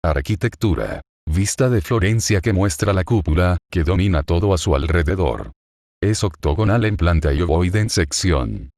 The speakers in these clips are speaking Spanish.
Arquitectura. Vista de Florencia que muestra la cúpula, que domina todo a su alrededor. Es octogonal en planta y ovoide en sección.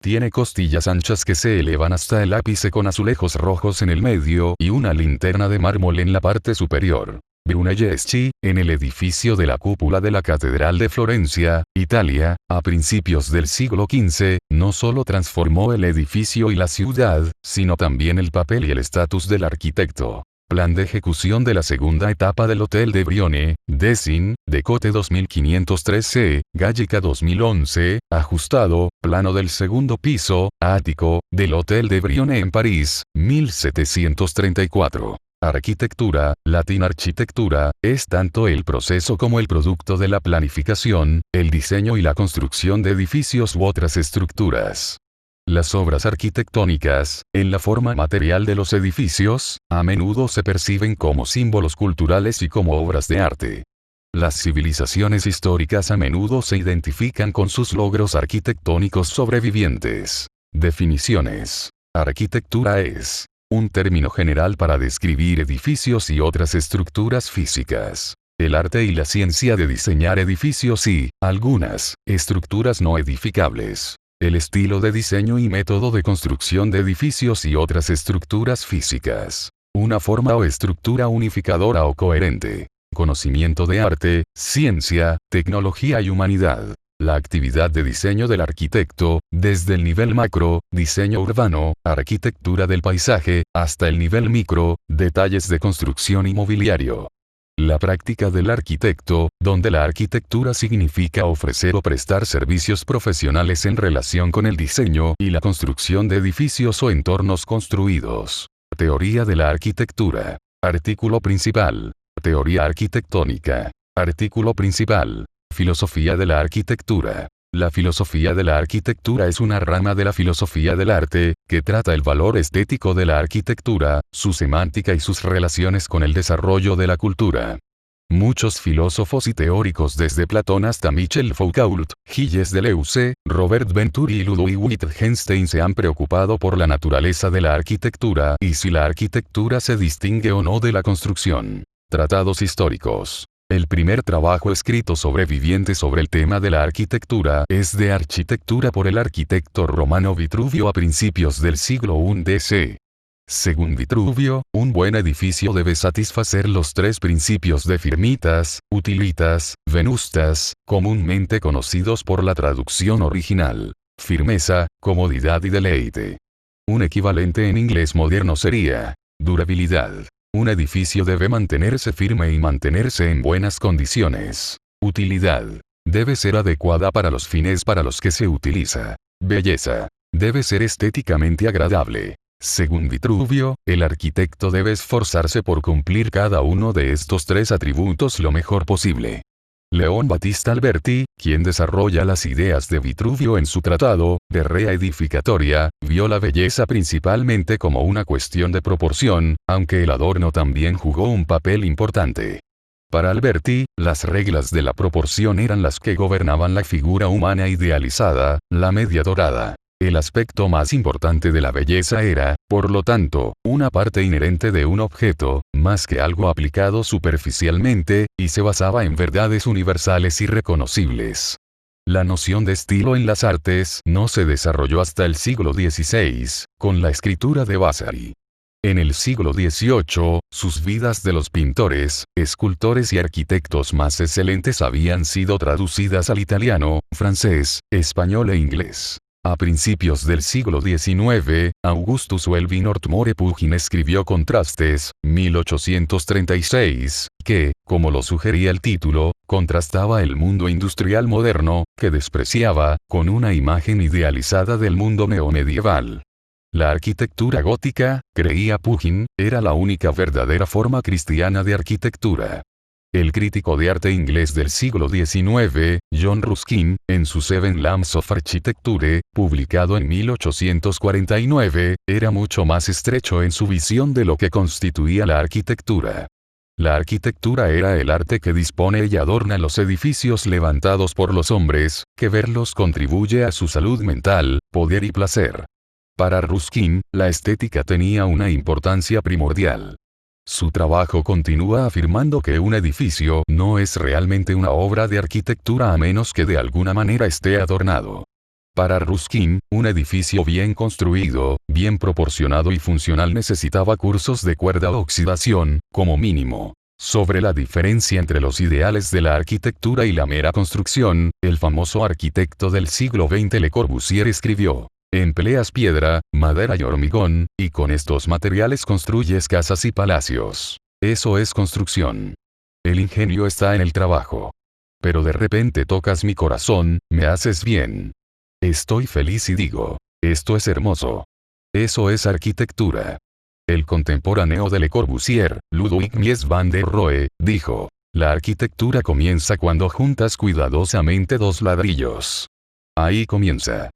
Tiene costillas anchas que se elevan hasta el ápice con azulejos rojos en el medio y una linterna de mármol en la parte superior. Brunelleschi, en el edificio de la cúpula de la Catedral de Florencia, Italia, a principios del siglo XV, no solo transformó el edificio y la ciudad, sino también el papel y el estatus del arquitecto. Plan de ejecución de la segunda etapa del Hotel de Brione, Desin, Decote 2513, Gallica 2011, ajustado, plano del segundo piso, ático, del Hotel de Brione en París, 1734. Arquitectura, latín architectura, es tanto el proceso como el producto de la planificación, el diseño y la construcción de edificios u otras estructuras. Las obras arquitectónicas, en la forma material de los edificios, a menudo se perciben como símbolos culturales y como obras de arte. Las civilizaciones históricas a menudo se identifican con sus logros arquitectónicos sobrevivientes. Definiciones. Arquitectura es un término general para describir edificios y otras estructuras físicas. El arte y la ciencia de diseñar edificios y, algunas, estructuras no edificables. El estilo de diseño y método de construcción de edificios y otras estructuras físicas. Una forma o estructura unificadora o coherente. Conocimiento de arte, ciencia, tecnología y humanidad. La actividad de diseño del arquitecto, desde el nivel macro, diseño urbano, arquitectura del paisaje, hasta el nivel micro, detalles de construcción y mobiliario. La práctica del arquitecto, donde la arquitectura significa ofrecer o prestar servicios profesionales en relación con el diseño y la construcción de edificios o entornos construidos. Teoría de la arquitectura. Artículo principal. Teoría arquitectónica. Artículo principal. Filosofía de la arquitectura. La filosofía de la arquitectura es una rama de la filosofía del arte, que trata el valor estético de la arquitectura, su semántica y sus relaciones con el desarrollo de la cultura. Muchos filósofos y teóricos desde Platón hasta Michel Foucault, Gilles Deleuze, Robert Venturi y Ludwig Wittgenstein se han preocupado por la naturaleza de la arquitectura y si la arquitectura se distingue o no de la construcción. Tratados históricos. El primer trabajo escrito sobreviviente sobre el tema de la arquitectura es de arquitectura por el arquitecto romano Vitruvio a principios del siglo I d.C. Según Vitruvio, un buen edificio debe satisfacer los tres principios de firmitas, utilitas, venustas, comúnmente conocidos por la traducción original. Firmeza, comodidad y deleite. Un equivalente en inglés moderno sería durabilidad. Un edificio debe mantenerse firme y mantenerse en buenas condiciones. Utilidad. Debe ser adecuada para los fines para los que se utiliza. Belleza. Debe ser estéticamente agradable. Según Vitruvio, el arquitecto debe esforzarse por cumplir cada uno de estos tres atributos lo mejor posible. León Battista Alberti, quien desarrolla las ideas de Vitruvio en su tratado, De Rea Edificatoria, vio la belleza principalmente como una cuestión de proporción, aunque el adorno también jugó un papel importante. Para Alberti, las reglas de la proporción eran las que gobernaban la figura humana idealizada, la media dorada. El aspecto más importante de la belleza era, por lo tanto, una parte inherente de un objeto, más que algo aplicado superficialmente, y se basaba en verdades universales y reconocibles. La noción de estilo en las artes no se desarrolló hasta el siglo XVI, con la escritura de Vasari. En el siglo XVIII, sus vidas de los pintores, escultores y arquitectos más excelentes habían sido traducidas al italiano, francés, español e inglés. A principios del siglo XIX, Augustus Welby Northmore Pugin escribió Contrastes, 1836, que, como lo sugería el título, contrastaba el mundo industrial moderno, que despreciaba, con una imagen idealizada del mundo neomedieval. La arquitectura gótica, creía Pugin, era la única verdadera forma cristiana de arquitectura. El crítico de arte inglés del siglo XIX, John Ruskin, en su Seven Lamps of Architecture, publicado en 1849, era mucho más estrecho en su visión de lo que constituía la arquitectura. La arquitectura era el arte que dispone y adorna los edificios levantados por los hombres, que verlos contribuye a su salud mental, poder y placer. Para Ruskin, la estética tenía una importancia primordial. Su trabajo continúa afirmando que un edificio no es realmente una obra de arquitectura a menos que de alguna manera esté adornado. Para Ruskin, un edificio bien construido, bien proporcionado y funcional necesitaba cursos de cuerda oxidación, como mínimo. Sobre la diferencia entre los ideales de la arquitectura y la mera construcción, el famoso arquitecto del siglo XX Le Corbusier escribió: empleas piedra, madera y hormigón, y con estos materiales construyes casas y palacios. Eso es construcción. El ingenio está en el trabajo. Pero de repente tocas mi corazón, me haces bien. Estoy feliz y digo, esto es hermoso. Eso es arquitectura. El contemporáneo de Le Corbusier, Ludwig Mies van der Rohe, dijo: la arquitectura comienza cuando juntas cuidadosamente dos ladrillos. Ahí comienza.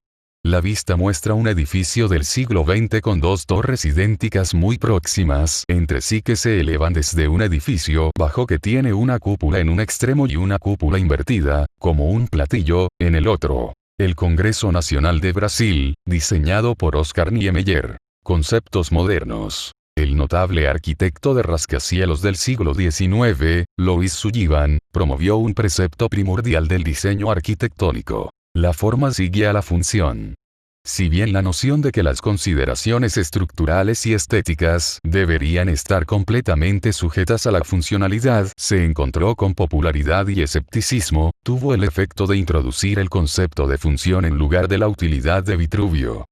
La vista muestra un edificio del siglo XX con dos torres idénticas muy próximas entre sí que se elevan desde un edificio bajo que tiene una cúpula en un extremo y una cúpula invertida, como un platillo, en el otro. El Congreso Nacional de Brasil, diseñado por Oscar Niemeyer. Conceptos modernos. El notable arquitecto de rascacielos del siglo XIX, Louis Sullivan, promovió un precepto primordial del diseño arquitectónico. La forma sigue a la función. Si bien la noción de que las consideraciones estructurales y estéticas deberían estar completamente sujetas a la funcionalidad se encontró con popularidad y escepticismo, tuvo el efecto de introducir el concepto de función en lugar de la utilidad de Vitruvio.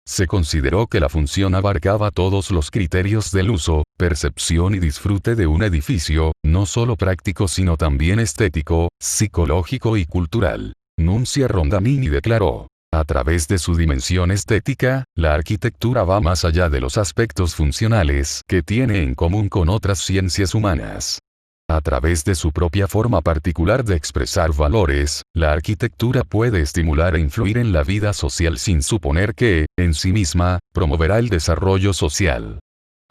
Se consideró que la función abarcaba todos los criterios del uso, percepción y disfrute de un edificio, no solo práctico sino también estético, psicológico y cultural. Nuncia Rondanini declaró: a través de su dimensión estética, la arquitectura va más allá de los aspectos funcionales que tiene en común con otras ciencias humanas. A través de su propia forma particular de expresar valores, la arquitectura puede estimular e influir en la vida social sin suponer que, en sí misma, promoverá el desarrollo social.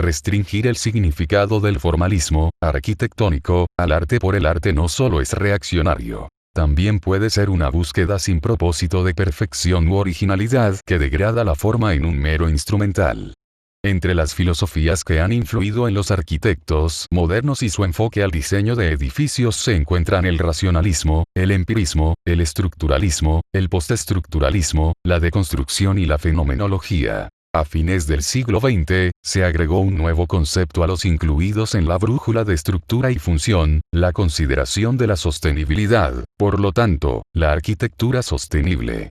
Restringir el significado del formalismo arquitectónico al arte por el arte no solo es reaccionario. También puede ser una búsqueda sin propósito de perfección u originalidad que degrada la forma en un mero instrumental. Entre las filosofías que han influido en los arquitectos modernos y su enfoque al diseño de edificios se encuentran el racionalismo, el empirismo, el estructuralismo, el postestructuralismo, la deconstrucción y la fenomenología. A fines del siglo XX, se agregó un nuevo concepto a los incluidos en la brújula de estructura y función, la consideración de la sostenibilidad, por lo tanto, la arquitectura sostenible.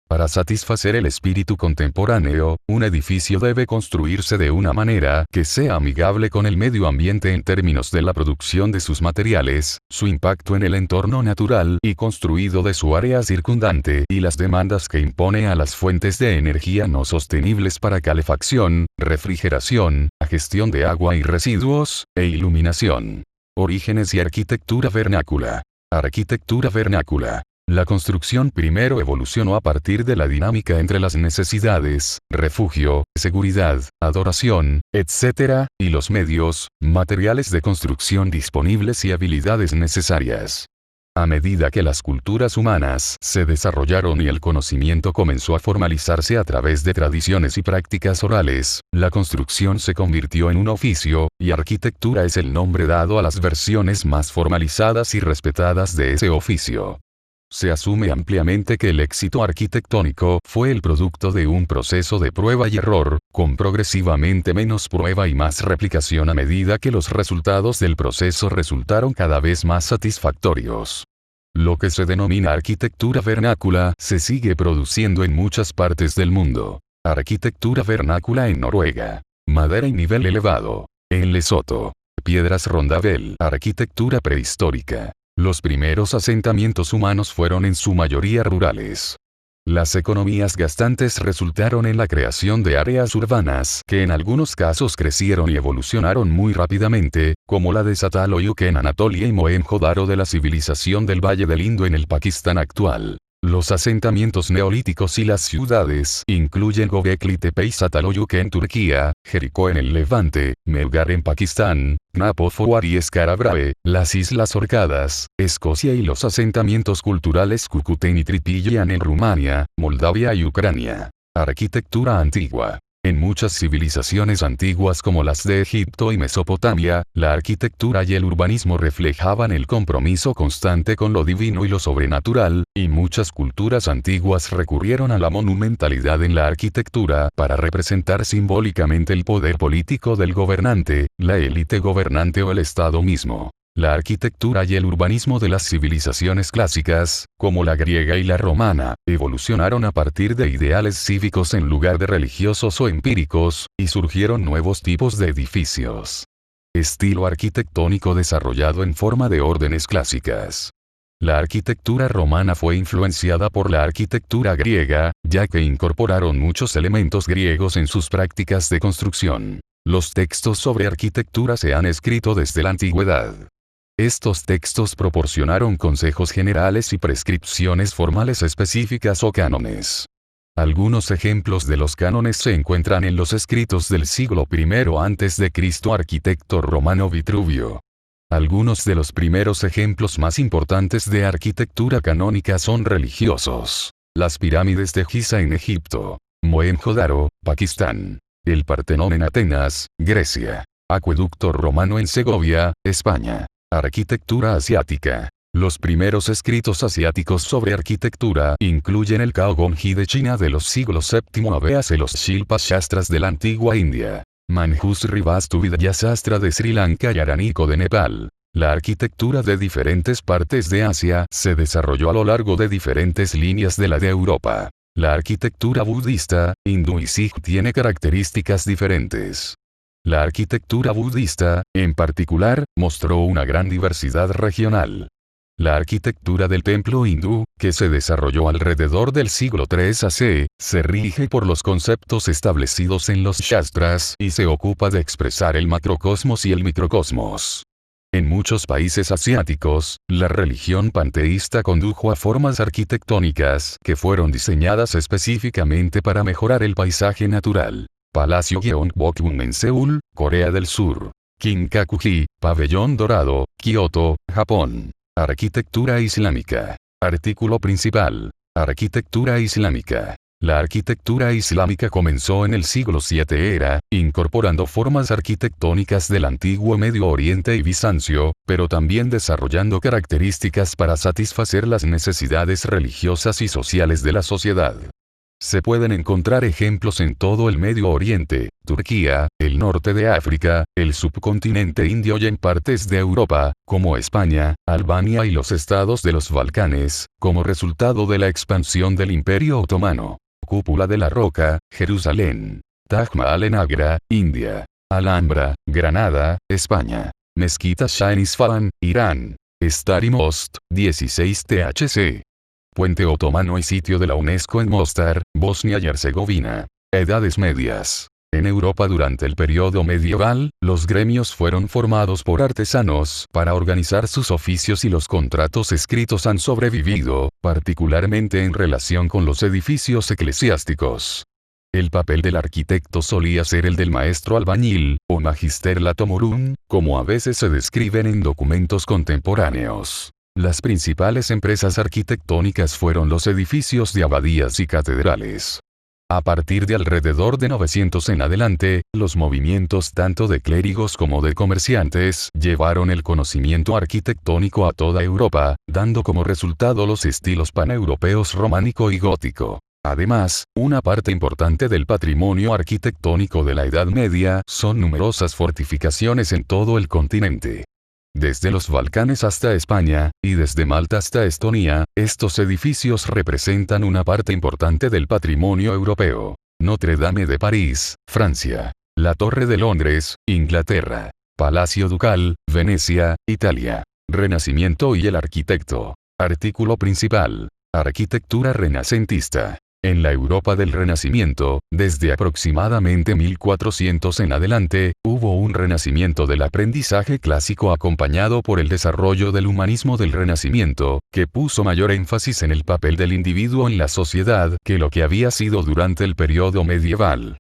Para satisfacer el espíritu contemporáneo, un edificio debe construirse de una manera que sea amigable con el medio ambiente en términos de la producción de sus materiales, su impacto en el entorno natural y construido de su área circundante y las demandas que impone a las fuentes de energía no sostenibles para calefacción, refrigeración, gestión de agua y residuos, e iluminación. Orígenes y arquitectura vernácula. Arquitectura vernácula. La construcción primero evolucionó a partir de la dinámica entre las necesidades, refugio, seguridad, adoración, etc., y los medios, materiales de construcción disponibles y habilidades necesarias. A medida que las culturas humanas se desarrollaron y el conocimiento comenzó a formalizarse a través de tradiciones y prácticas orales, la construcción se convirtió en un oficio, y arquitectura es el nombre dado a las versiones más formalizadas y respetadas de ese oficio. Se asume ampliamente que el éxito arquitectónico fue el producto de un proceso de prueba y error, con progresivamente menos prueba y más replicación a medida que los resultados del proceso resultaron cada vez más satisfactorios. Lo que se denomina arquitectura vernácula se sigue produciendo en muchas partes del mundo. Arquitectura vernácula en Noruega. Madera y nivel elevado. En Lesoto. Piedras Rondavel. Arquitectura prehistórica. Los primeros asentamientos humanos fueron en su mayoría rurales. Las economías gastantes resultaron en la creación de áreas urbanas que en algunos casos crecieron y evolucionaron muy rápidamente, como la de Çatalhöyük en Anatolia y Mohenjo-Daro de la civilización del Valle del Indo en el Pakistán actual. Los asentamientos neolíticos y las ciudades incluyen Göbekli Tepe y Çatalhöyük en Turquía, Jericó en el Levante, Melgar en Pakistán, Knapofuar y Skara-Brae, las Islas Orcadas, Escocia y los asentamientos culturales Cucuteni y Tripillian en Rumania, Moldavia y Ucrania. Arquitectura antigua. En muchas civilizaciones antiguas como las de Egipto y Mesopotamia, la arquitectura y el urbanismo reflejaban el compromiso constante con lo divino y lo sobrenatural, y muchas culturas antiguas recurrieron a la monumentalidad en la arquitectura para representar simbólicamente el poder político del gobernante, la élite gobernante o el Estado mismo. La arquitectura y el urbanismo de las civilizaciones clásicas, como la griega y la romana, evolucionaron a partir de ideales cívicos en lugar de religiosos o empíricos, y surgieron nuevos tipos de edificios. Estilo arquitectónico desarrollado en forma de órdenes clásicas. La arquitectura romana fue influenciada por la arquitectura griega, ya que incorporaron muchos elementos griegos en sus prácticas de construcción. Los textos sobre arquitectura se han escrito desde la antigüedad. Estos textos proporcionaron consejos generales y prescripciones formales específicas o cánones. Algunos ejemplos de los cánones se encuentran en los escritos del siglo I a.C. arquitecto romano Vitruvio. Algunos de los primeros ejemplos más importantes de arquitectura canónica son religiosos. Las pirámides de Giza en Egipto. Mohenjo-Daro, Pakistán. El Partenón en Atenas, Grecia. Acueducto romano en Segovia, España. Arquitectura asiática. Los primeros escritos asiáticos sobre arquitectura incluyen el Kaogonji de China de los siglos VII a véase los Shilpa Shastras de la antigua India. Manjusri Vastu Vidya Sastra de Sri Lanka y Araniko de Nepal. La arquitectura de diferentes partes de Asia se desarrolló a lo largo de diferentes líneas de la de Europa. La arquitectura budista, hindú y sikh tiene características diferentes. La arquitectura budista, en particular, mostró una gran diversidad regional. La arquitectura del templo hindú, que se desarrolló alrededor del siglo III a.C., se rige por los conceptos establecidos en los Shastras y se ocupa de expresar el macrocosmos y el microcosmos. En muchos países asiáticos, la religión panteísta condujo a formas arquitectónicas que fueron diseñadas específicamente para mejorar el paisaje natural. Palacio Gyeongbokgung en Seúl, Corea del Sur. Kinkaku-ji, Pabellón Dorado, Kioto, Japón. Arquitectura islámica. Artículo principal. Arquitectura islámica. La arquitectura islámica comenzó en el siglo VII era, incorporando formas arquitectónicas del antiguo Medio Oriente y Bizancio, pero también desarrollando características para satisfacer las necesidades religiosas y sociales de la sociedad. Se pueden encontrar ejemplos en todo el Medio Oriente, Turquía, el norte de África, el subcontinente indio y en partes de Europa, como España, Albania y los estados de los Balcanes, como resultado de la expansión del Imperio Otomano. Cúpula de la Roca, Jerusalén. Taj Mahal en Agra, India. Alhambra, Granada, España. Mezquita Shah en Isfahán, Irán. Stari Most, 16 THC. Puente otomano y sitio de la UNESCO en Mostar, Bosnia y Herzegovina. Edades medias. En Europa durante el periodo medieval, los gremios fueron formados por artesanos para organizar sus oficios y los contratos escritos han sobrevivido, particularmente en relación con los edificios eclesiásticos. El papel del arquitecto solía ser el del maestro albañil, o magister latomorun, como a veces se describen en documentos contemporáneos. Las principales empresas arquitectónicas fueron los edificios de abadías y catedrales. A partir de alrededor de 900 en adelante, los movimientos tanto de clérigos como de comerciantes llevaron el conocimiento arquitectónico a toda Europa, dando como resultado los estilos paneuropeos románico y gótico. Además, una parte importante del patrimonio arquitectónico de la Edad Media son numerosas fortificaciones en todo el continente. Desde los Balcanes hasta España, y desde Malta hasta Estonia, estos edificios representan una parte importante del patrimonio europeo. Notre Dame de París, Francia. La Torre de Londres, Inglaterra. Palacio Ducal, Venecia, Italia. Renacimiento y el arquitecto. Artículo principal. Arquitectura renacentista. En la Europa del Renacimiento, desde aproximadamente 1400 en adelante, hubo un renacimiento del aprendizaje clásico acompañado por el desarrollo del humanismo del Renacimiento, que puso mayor énfasis en el papel del individuo en la sociedad que lo que había sido durante el periodo medieval.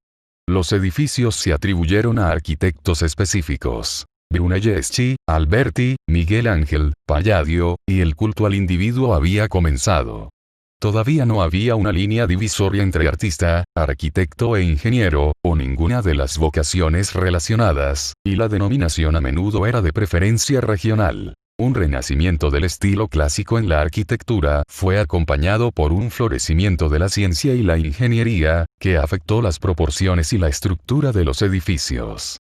Los edificios se atribuyeron a arquitectos específicos. Brunelleschi, Alberti, Miguel Ángel, Palladio, y el culto al individuo había comenzado. Todavía no había una línea divisoria entre artista, arquitecto e ingeniero, o ninguna de las vocaciones relacionadas, y la denominación a menudo era de preferencia regional. Un renacimiento del estilo clásico en la arquitectura fue acompañado por un florecimiento de la ciencia y la ingeniería, que afectó las proporciones y la estructura de los edificios.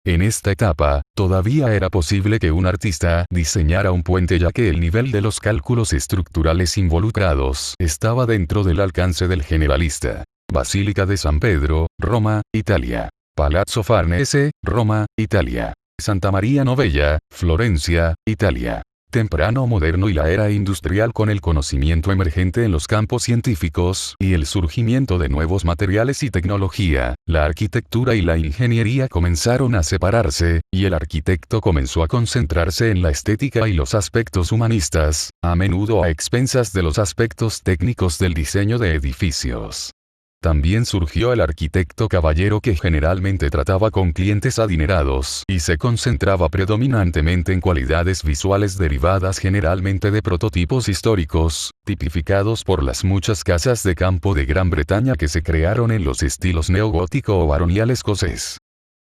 En esta etapa, todavía era posible que un artista diseñara un puente ya que el nivel de los cálculos estructurales involucrados estaba dentro del alcance del generalista. Basílica de San Pedro, Roma, Italia. Palazzo Farnese, Roma, Italia. Santa María Novella, Florencia, Italia. Temprano moderno y la era industrial con el conocimiento emergente en los campos científicos y el surgimiento de nuevos materiales y tecnología, la arquitectura y la ingeniería comenzaron a separarse, y el arquitecto comenzó a concentrarse en la estética y los aspectos humanistas, a menudo a expensas de los aspectos técnicos del diseño de edificios. También surgió el arquitecto caballero que generalmente trataba con clientes adinerados y se concentraba predominantemente en cualidades visuales derivadas generalmente de prototipos históricos, tipificados por las muchas casas de campo de Gran Bretaña que se crearon en los estilos neogótico o baronial escocés.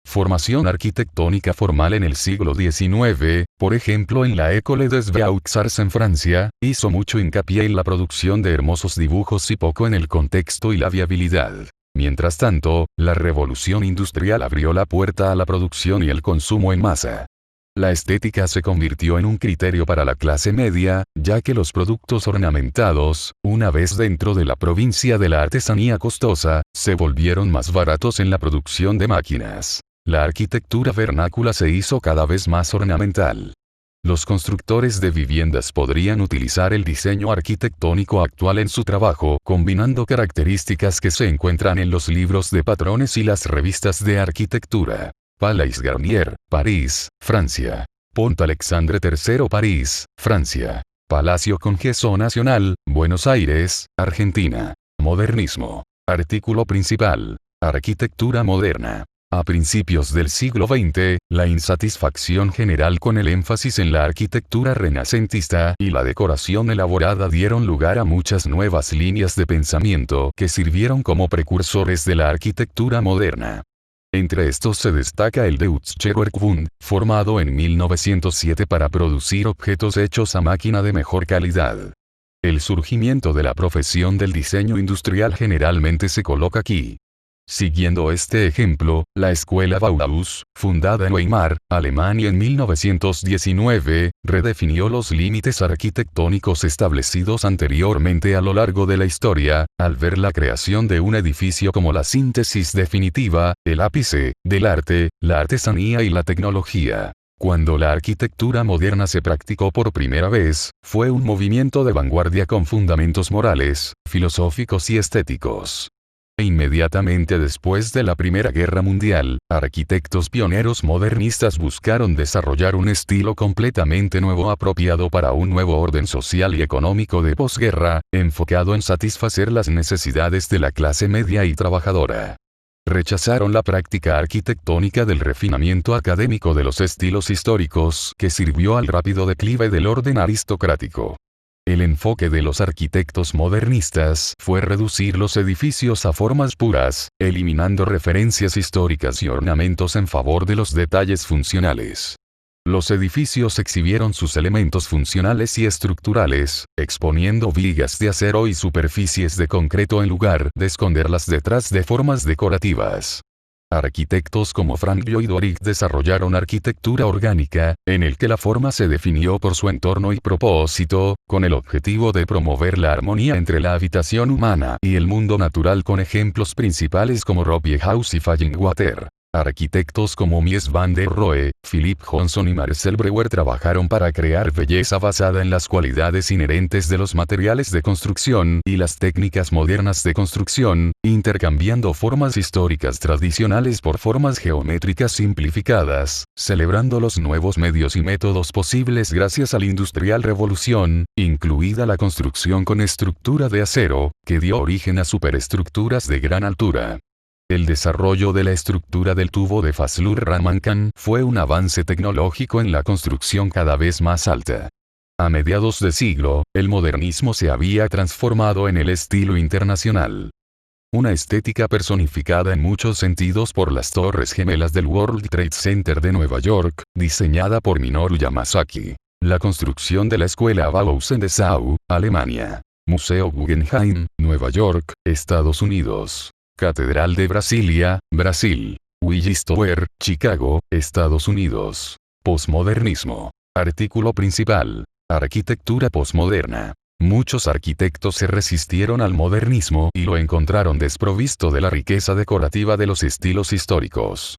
Formación arquitectónica formal en el siglo XIX, por ejemplo en la École des Beaux-Arts en Francia, hizo mucho hincapié en la producción de hermosos dibujos y poco en el contexto y la viabilidad. Mientras tanto, la revolución industrial abrió la puerta a la producción y el consumo en masa. La estética se convirtió en un criterio para la clase media, ya que los productos ornamentados, una vez dentro de la provincia de la artesanía costosa, se volvieron más baratos en la producción de máquinas. La arquitectura vernácula se hizo cada vez más ornamental. Los constructores de viviendas podrían utilizar el diseño arquitectónico actual en su trabajo, combinando características que se encuentran en los libros de patrones y las revistas de arquitectura. Palais Garnier, París, Francia. Pont Alexandre III, París, Francia. Palacio Congreso Nacional, Buenos Aires, Argentina. Modernismo. Artículo principal. Arquitectura moderna. A principios del siglo XX, la insatisfacción general con el énfasis en la arquitectura renacentista y la decoración elaborada dieron lugar a muchas nuevas líneas de pensamiento que sirvieron como precursores de la arquitectura moderna. Entre estos se destaca el Deutsche Werkbund, formado en 1907 para producir objetos hechos a máquina de mejor calidad. El surgimiento de la profesión del diseño industrial generalmente se coloca aquí. Siguiendo este ejemplo, la escuela Bauhaus, fundada en Weimar, Alemania en 1919, redefinió los límites arquitectónicos establecidos anteriormente a lo largo de la historia, al ver la creación de un edificio como la síntesis definitiva, el ápice, del arte, la artesanía y la tecnología. Cuando la arquitectura moderna se practicó por primera vez, fue un movimiento de vanguardia con fundamentos morales, filosóficos y estéticos. Inmediatamente después de la Primera Guerra Mundial, arquitectos pioneros modernistas buscaron desarrollar un estilo completamente nuevo apropiado para un nuevo orden social y económico de posguerra, enfocado en satisfacer las necesidades de la clase media y trabajadora. Rechazaron la práctica arquitectónica del refinamiento académico de los estilos históricos que sirvió al rápido declive del orden aristocrático. El enfoque de los arquitectos modernistas fue reducir los edificios a formas puras, eliminando referencias históricas y ornamentos en favor de los detalles funcionales. Los edificios exhibieron sus elementos funcionales y estructurales, exponiendo vigas de acero y superficies de concreto en lugar de esconderlas detrás de formas decorativas. Arquitectos como Frank Lloyd Wright desarrollaron arquitectura orgánica, en el que la forma se definió por su entorno y propósito, con el objetivo de promover la armonía entre la habitación humana y el mundo natural con ejemplos principales como Robbie House y Fallingwater. Arquitectos como Mies van der Rohe, Philip Johnson y Marcel Breuer trabajaron para crear belleza basada en las cualidades inherentes de los materiales de construcción y las técnicas modernas de construcción, intercambiando formas históricas tradicionales por formas geométricas simplificadas, celebrando los nuevos medios y métodos posibles gracias a la industrial revolución, incluida la construcción con estructura de acero, que dio origen a superestructuras de gran altura. El desarrollo de la estructura del tubo de Fazlur-Rahmankan fue un avance tecnológico en la construcción cada vez más alta. A mediados de siglo, el modernismo se había transformado en el estilo internacional. Una estética personificada en muchos sentidos por las Torres Gemelas del World Trade Center de Nueva York, diseñada por Minoru Yamasaki. La construcción de la Escuela Bauhaus en Dessau, Alemania. Museo Guggenheim, Nueva York, Estados Unidos. Catedral de Brasilia, Brasil. Willis Tower, Chicago, Estados Unidos. Posmodernismo. Artículo principal. Arquitectura posmoderna. Muchos arquitectos se resistieron al modernismo y lo encontraron desprovisto de la riqueza decorativa de los estilos históricos.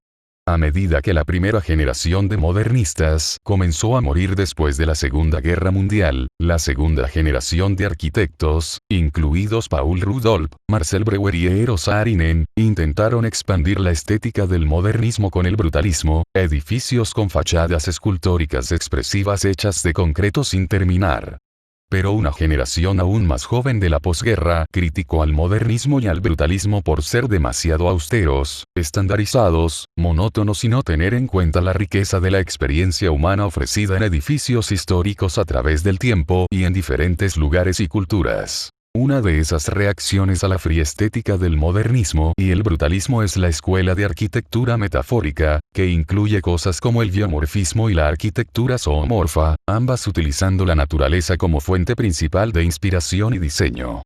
A medida que la primera generación de modernistas comenzó a morir después de la Segunda Guerra Mundial, la segunda generación de arquitectos, incluidos Paul Rudolph, Marcel Breuer y Eero Saarinen, intentaron expandir la estética del modernismo con el brutalismo, edificios con fachadas escultóricas expresivas hechas de concreto sin terminar. Pero una generación aún más joven de la posguerra criticó al modernismo y al brutalismo por ser demasiado austeros, estandarizados, monótonos y no tener en cuenta la riqueza de la experiencia humana ofrecida en edificios históricos a través del tiempo y en diferentes lugares y culturas. Una de esas reacciones a la fría estética del modernismo y el brutalismo es la escuela de arquitectura metafórica, que incluye cosas como el geomorfismo y la arquitectura zoomorfa, ambas utilizando la naturaleza como fuente principal de inspiración y diseño.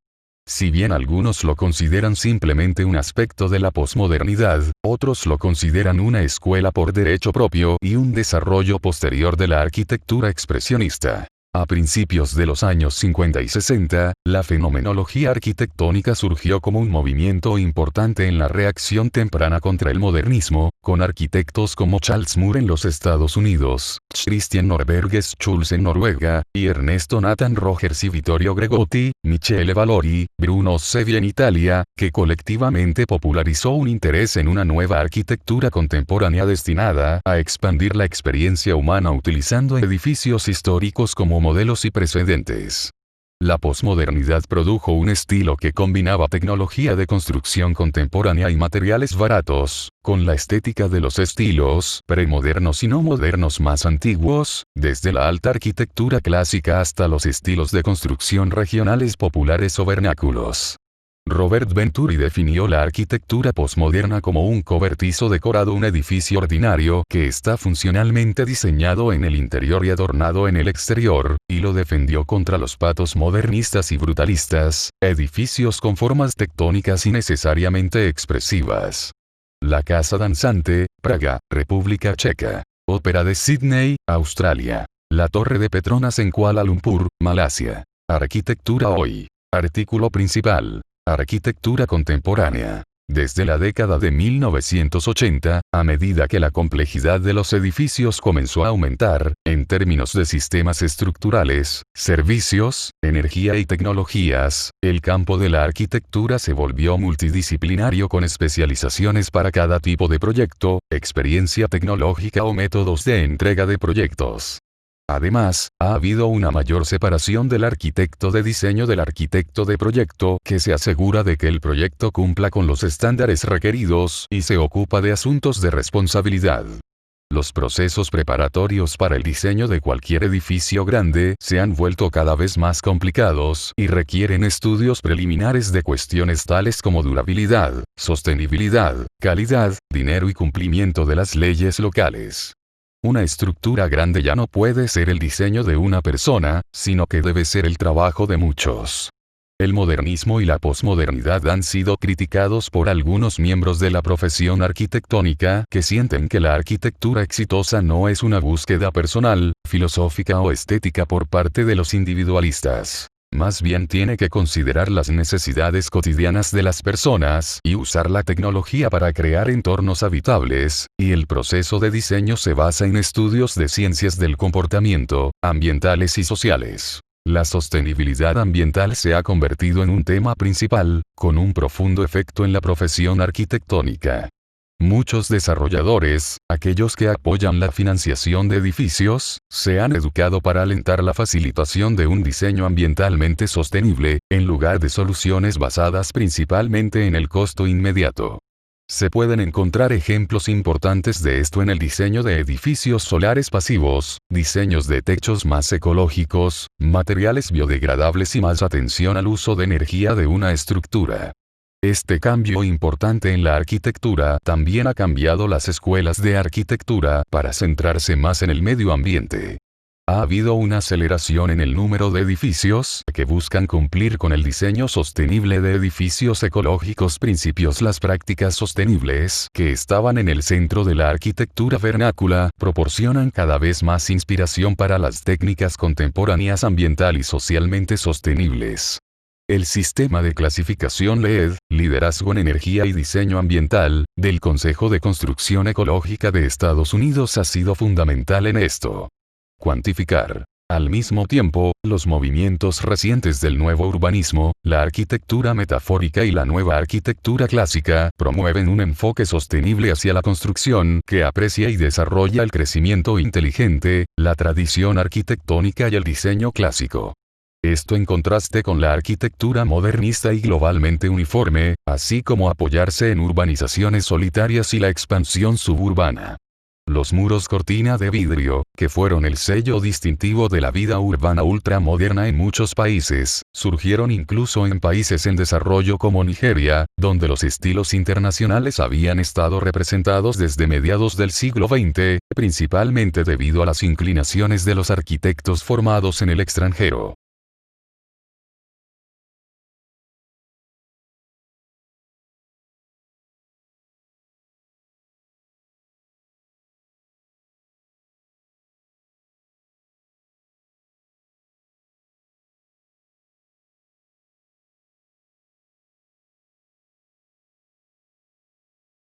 Si bien algunos lo consideran simplemente un aspecto de la posmodernidad, otros lo consideran una escuela por derecho propio y un desarrollo posterior de la arquitectura expresionista. A principios de los años 50 y 60, la fenomenología arquitectónica surgió como un movimiento importante en la reacción temprana contra el modernismo, con arquitectos como Charles Moore en los Estados Unidos, Christian Norberg Schulz en Noruega, y Ernesto Nathan Rogers y Vittorio Gregotti, Michele Valori, Bruno Sevi en Italia, que colectivamente popularizó un interés en una nueva arquitectura contemporánea destinada a expandir la experiencia humana utilizando edificios históricos como modelos y precedentes. La posmodernidad produjo un estilo que combinaba tecnología de construcción contemporánea y materiales baratos, con la estética de los estilos premodernos y no modernos más antiguos, desde la alta arquitectura clásica hasta los estilos de construcción regionales populares o vernáculos. Robert Venturi definió la arquitectura posmoderna como un cobertizo decorado, un edificio ordinario que está funcionalmente diseñado en el interior y adornado en el exterior, y lo defendió contra los patos modernistas y brutalistas, edificios con formas tectónicas innecesariamente expresivas. La Casa Danzante, Praga, República Checa. Ópera de Sydney, Australia. La Torre de Petronas en Kuala Lumpur, Malasia. Arquitectura hoy. Artículo principal. Arquitectura contemporánea. Desde la década de 1980, a medida que la complejidad de los edificios comenzó a aumentar, en términos de sistemas estructurales, servicios, energía y tecnologías, el campo de la arquitectura se volvió multidisciplinario con especializaciones para cada tipo de proyecto, experiencia tecnológica o métodos de entrega de proyectos. Además, ha habido una mayor separación del arquitecto de diseño del arquitecto de proyecto que se asegura de que el proyecto cumpla con los estándares requeridos y se ocupa de asuntos de responsabilidad. Los procesos preparatorios para el diseño de cualquier edificio grande se han vuelto cada vez más complicados y requieren estudios preliminares de cuestiones tales como durabilidad, sostenibilidad, calidad, dinero y cumplimiento de las leyes locales. Una estructura grande ya no puede ser el diseño de una persona, sino que debe ser el trabajo de muchos. El modernismo y la posmodernidad han sido criticados por algunos miembros de la profesión arquitectónica que sienten que la arquitectura exitosa no es una búsqueda personal, filosófica o estética por parte de los individualistas. Más bien tiene que considerar las necesidades cotidianas de las personas y usar la tecnología para crear entornos habitables, y el proceso de diseño se basa en estudios de ciencias del comportamiento, ambientales y sociales. La sostenibilidad ambiental se ha convertido en un tema principal, con un profundo efecto en la profesión arquitectónica. Muchos desarrolladores, aquellos que apoyan la financiación de edificios, se han educado para alentar la facilitación de un diseño ambientalmente sostenible, en lugar de soluciones basadas principalmente en el costo inmediato. Se pueden encontrar ejemplos importantes de esto en el diseño de edificios solares pasivos, diseños de techos más ecológicos, materiales biodegradables y más atención al uso de energía de una estructura. Este cambio importante en la arquitectura también ha cambiado las escuelas de arquitectura para centrarse más en el medio ambiente. Ha habido una aceleración en el número de edificios que buscan cumplir con el diseño sostenible de edificios ecológicos, principios. Las prácticas sostenibles que estaban en el centro de la arquitectura vernácula proporcionan cada vez más inspiración para las técnicas contemporáneas ambiental y socialmente sostenibles. El sistema de clasificación LEED, Liderazgo en Energía y Diseño Ambiental, del Consejo de Construcción Ecológica de Estados Unidos ha sido fundamental en esto. Cuantificar. Al mismo tiempo, los movimientos recientes del nuevo urbanismo, la arquitectura metafórica y la nueva arquitectura clásica, promueven un enfoque sostenible hacia la construcción que aprecia y desarrolla el crecimiento inteligente, la tradición arquitectónica y el diseño clásico. Esto en contraste con la arquitectura modernista y globalmente uniforme, así como apoyarse en urbanizaciones solitarias y la expansión suburbana. Los muros cortina de vidrio, que fueron el sello distintivo de la vida urbana ultramoderna en muchos países, surgieron incluso en países en desarrollo como Nigeria, donde los estilos internacionales habían estado representados desde mediados del siglo XX, principalmente debido a las inclinaciones de los arquitectos formados en el extranjero.